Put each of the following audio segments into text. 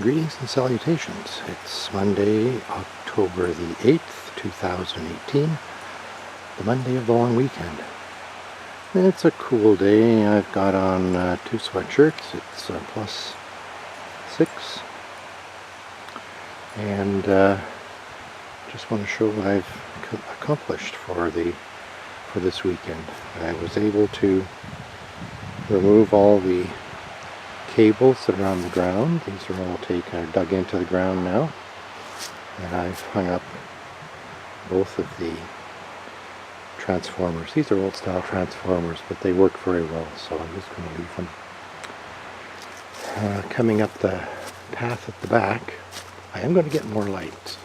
Greetings and salutations. It's Monday, October the 8th, 2018, the Monday of the long weekend. And it's a cool day. I've got on 2 sweatshirts. It's plus 6. And just want to show what I've accomplished for this weekend. I was able to remove all the cables that are on the ground. These are all dug into the ground now, and I've hung up both of the transformers. These are old style transformers, but they work very well, so I'm just going to leave them. Coming up the path at the back, I am going to get more lights,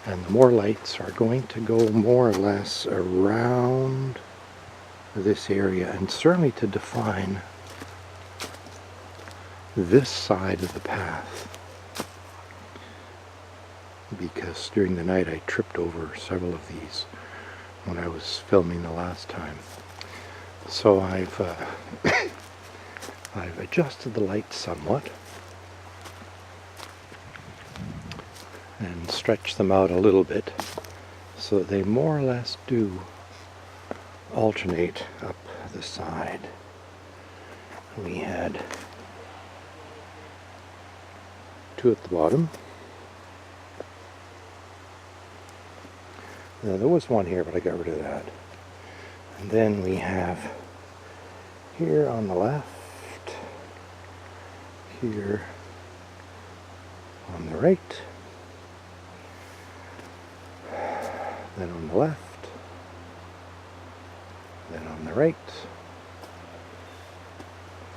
and the more lights are going to go more or less around this area, and certainly to define this side of the path, because during the night I tripped over several of these when I was filming the last time. So I've adjusted the lights somewhat and stretched them out a little bit so that they more or less do alternate up the side. We had 2 at the bottom. There was 1 here, but I got rid of that. And then we have here on the left, here on the right, then on the left, then on the right,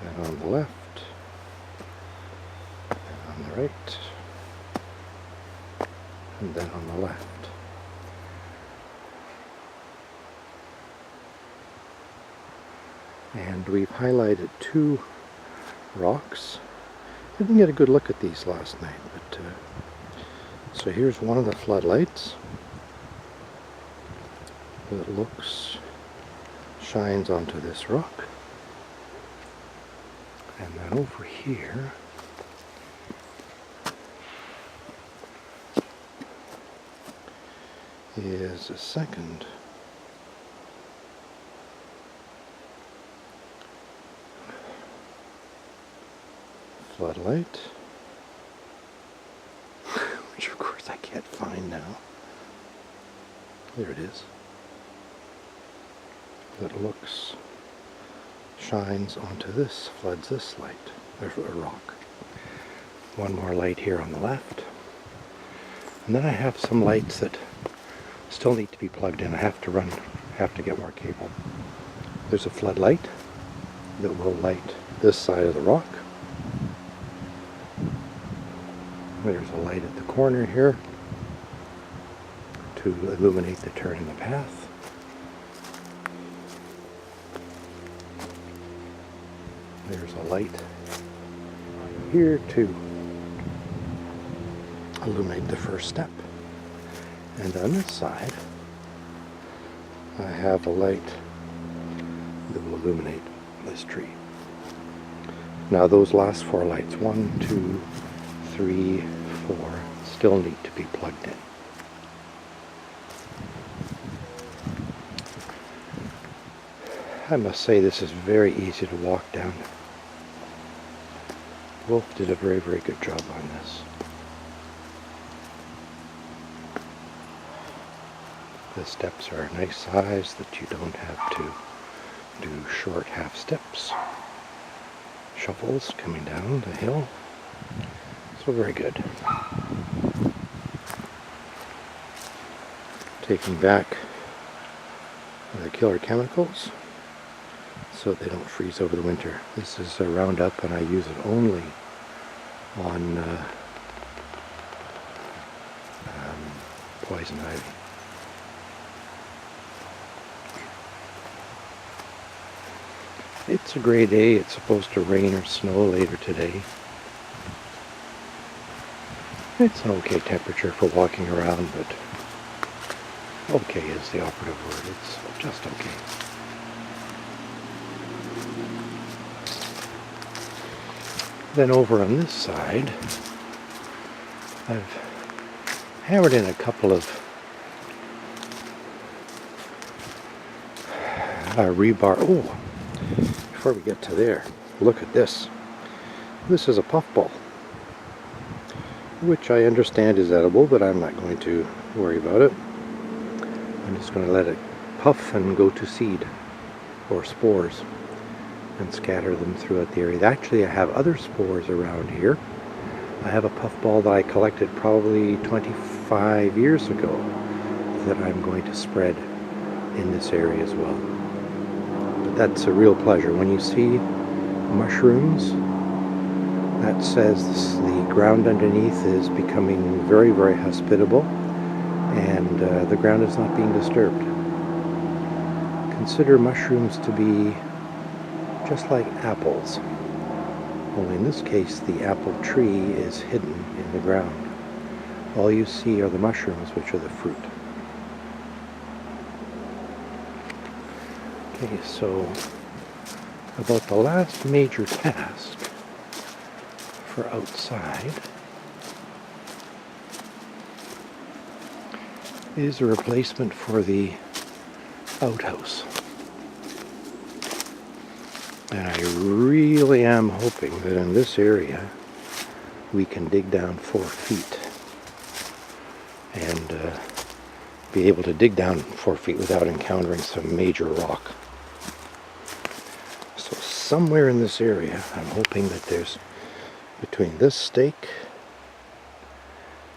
then on the left, on the right, and then on the left. And we've highlighted 2 rocks. Didn't get a good look at these last night, but so here's one of the floodlights that shines onto this rock, and then over here is a second floodlight, which of course I can't find now. There it is. That shines onto this, floods this light. There's a rock. 1 more light here on the left. And then I have some lights that still need to be plugged in. I have to get more cable. There's a floodlight that will light this side of the rock. There's a light at the corner here to illuminate the turn in the path. There's a light here to illuminate the first step. And on this side, I have a light that will illuminate this tree. Now those last 4 lights, 1, 2, 3, 4, still need to be plugged in. I must say this is very easy to walk down. Wolf did a very, very good job on this. The steps are a nice size that you don't have to do short half steps. Shuffles coming down the hill. So very good. Taking back the killer chemicals so they don't freeze over the winter. This is a Roundup, and I use it only on poison ivy. It's a gray day. It's supposed to rain or snow later today. It's an okay temperature for walking around, but okay is the operative word. It's just okay. Then over on this side, I've hammered in a couple of rebar. Oh, before we get to there, look at this. This is a puffball, which I understand is edible, but I'm not going to worry about it. I'm just going to let it puff and go to seed or spores and scatter them throughout the area. Actually, I have other spores around here. I have a puffball that I collected probably 25 years ago that I'm going to spread in this area as well. But that's a real pleasure. When you see mushrooms, that says the ground underneath is becoming very, very hospitable, and the ground is not being disturbed. Consider mushrooms to be just like apples, only in this case the apple tree is hidden in the ground. All you see are the mushrooms, which are the fruit. Okay, so about the last major task for outside is a replacement for the outhouse. And I really am hoping that in this area we can dig down 4 feet and be able to dig down 4 feet without encountering some major rock. So somewhere in this area, I'm hoping that there's, between this stake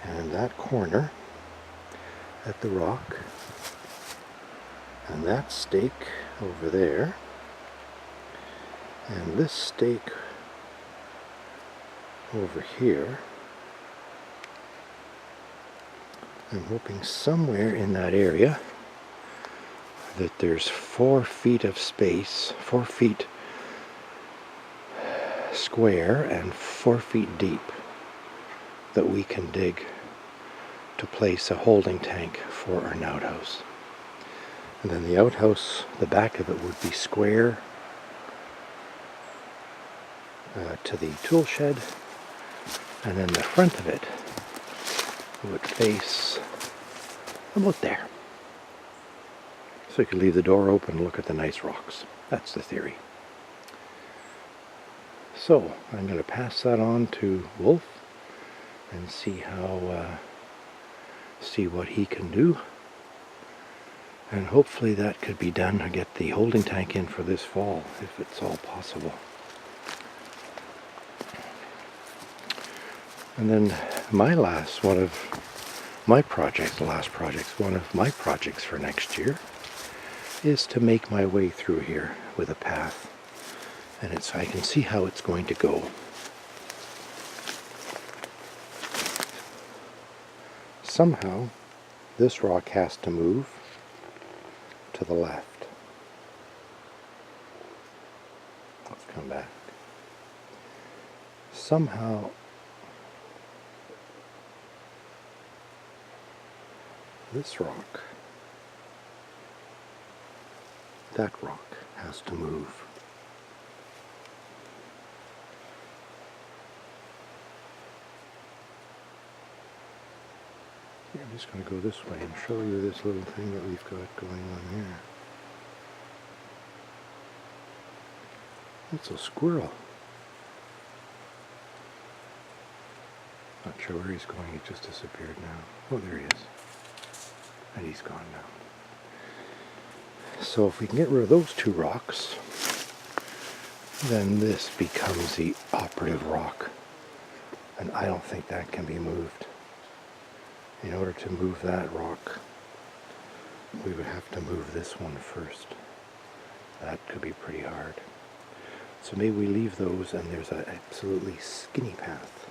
and that corner at the rock and that stake over there and this stake over here, I'm hoping somewhere in that area that there's 4 feet of space, 4 feet square and 4 feet deep, that we can dig to place a holding tank for an outhouse. And then the outhouse, the back of it would be square to the tool shed, and then the front of it would face about there. So you could leave the door open and look at the nice rocks. That's the theory. So I'm going to pass that on to Wolf and see what he can do. And hopefully that could be done to get the holding tank in for this fall, if it's all possible. And then one of my projects for next year is to make my way through here with a path. And I can see how it's going to go. Somehow, this rock has to move to the left. Let's come back. Somehow, this rock, that rock has to move. I'm just going to go this way and show you this little thing that we've got going on here. It's a squirrel. Not sure where he's going, he just disappeared now. Oh, there he is. And he's gone now. So if we can get rid of those 2 rocks, then this becomes the operative rock. And I don't think that can be moved. In order to move that rock, we would have to move this one first. That could be pretty hard. So maybe we leave those and there's an absolutely skinny path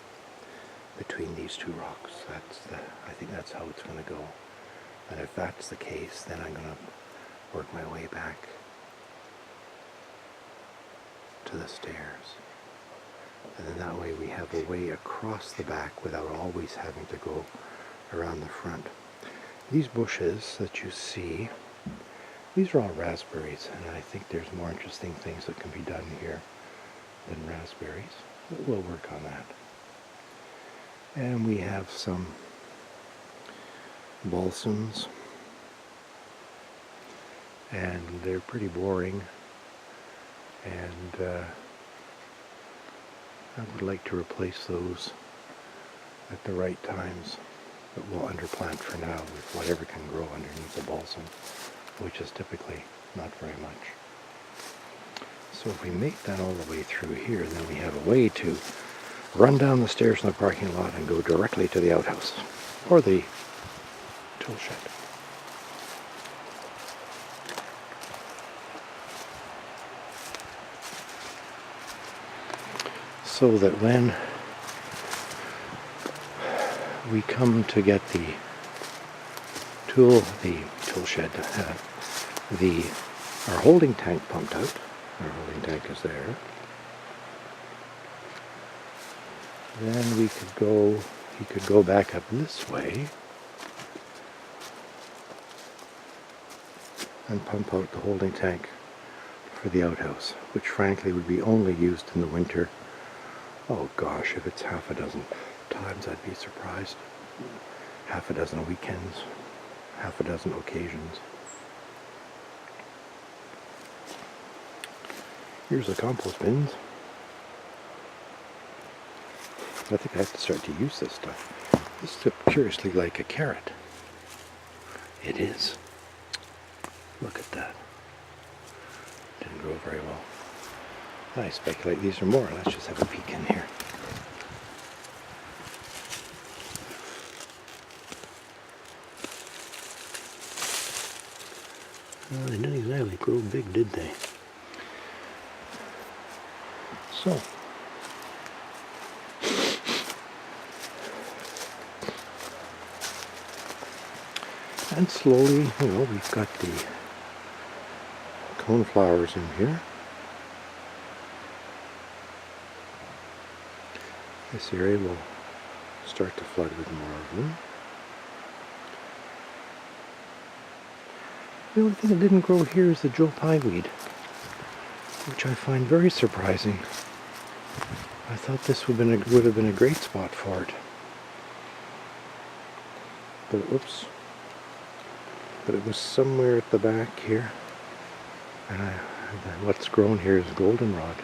between these 2 rocks. I think that's how it's going to go. And if that's the case, then I'm going to work my way back to the stairs. And then that way we have a way across the back without always having to go around the front. These bushes that you see, these are all raspberries, and I think there's more interesting things that can be done here than raspberries. But we'll work on that. And we have some balsams, and they're pretty boring, and I would like to replace those at the right times, but we'll underplant for now with whatever can grow underneath the balsam, which is typically not very much. So if we make that all the way through here, then we have a way to run down the stairs in the parking lot and go directly to the outhouse, or the tool shed. So that when we come to get the tool shed, our holding tank pumped out. Our holding tank is there. Then he could go back up this way and pump out the holding tank for the outhouse, which frankly would be only used in the winter. Oh gosh, if it's half a dozen times, I'd be surprised. Half a dozen weekends, half a dozen occasions. Here's the compost bins. I think I have to start to use this stuff. This looks curiously like a carrot. It is. Look at that. Didn't grow very well. I speculate these are more. Let's just have a peek in here. Well, they didn't exactly grow big, did they? So, and slowly, we've got the coneflowers in here. This area will start to flood with more of them. The only thing that didn't grow here is the Joe Pye weed, which I find very surprising. I thought this would have been a great spot for it. But but it was somewhere at the back here. And what's grown here is goldenrod.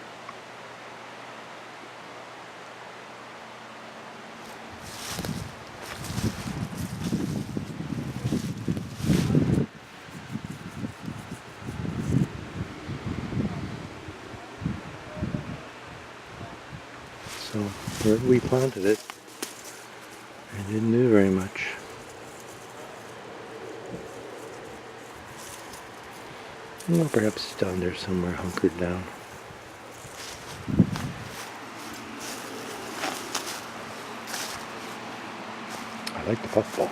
So where we planted it, it didn't do very much. Well, perhaps it's down there somewhere, hunkered down. I like the puffball.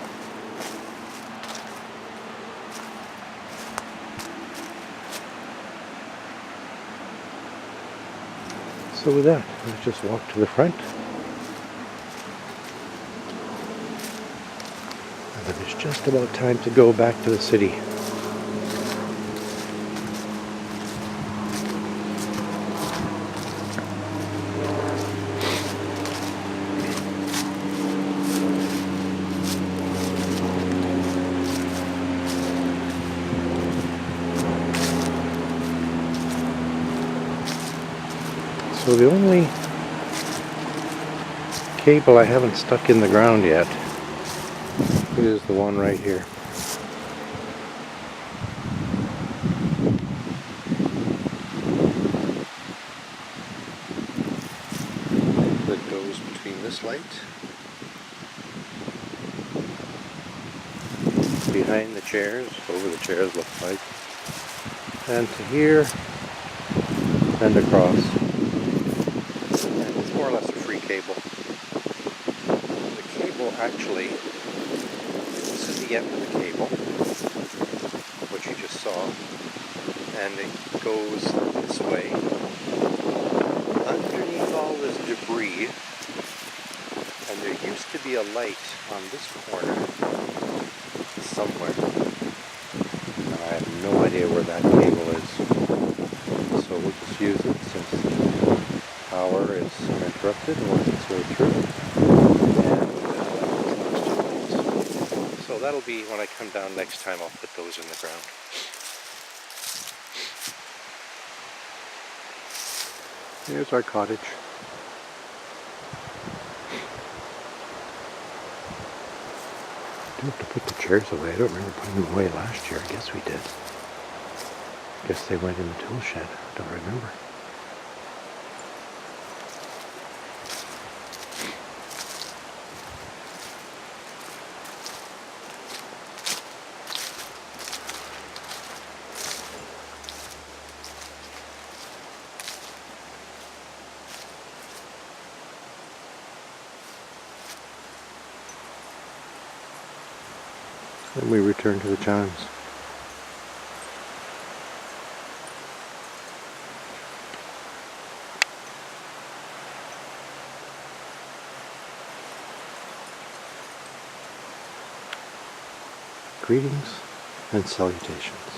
So with that, let's just walk to the front. And then it's just about time to go back to the city. So the only cable I haven't stuck in the ground yet is the one right here. That goes between this light, behind the chairs, over the chairs looks like, and to here and across. More or less a free cable. The cable actually, this is the end of the cable, which you just saw, and it goes this way. Underneath all this debris, and there used to be a light on this corner somewhere. And I have no idea where that cable is, so we'll just use it since power is uninterrupted and works its way through. And so that'll be when I come down next time. I'll put those in the ground. Here's our cottage. Do have to put the chairs away. I don't remember putting them away last year. I guess we did. Guess they went in the tool shed. I don't remember. Then we return to the chimes. Greetings and salutations.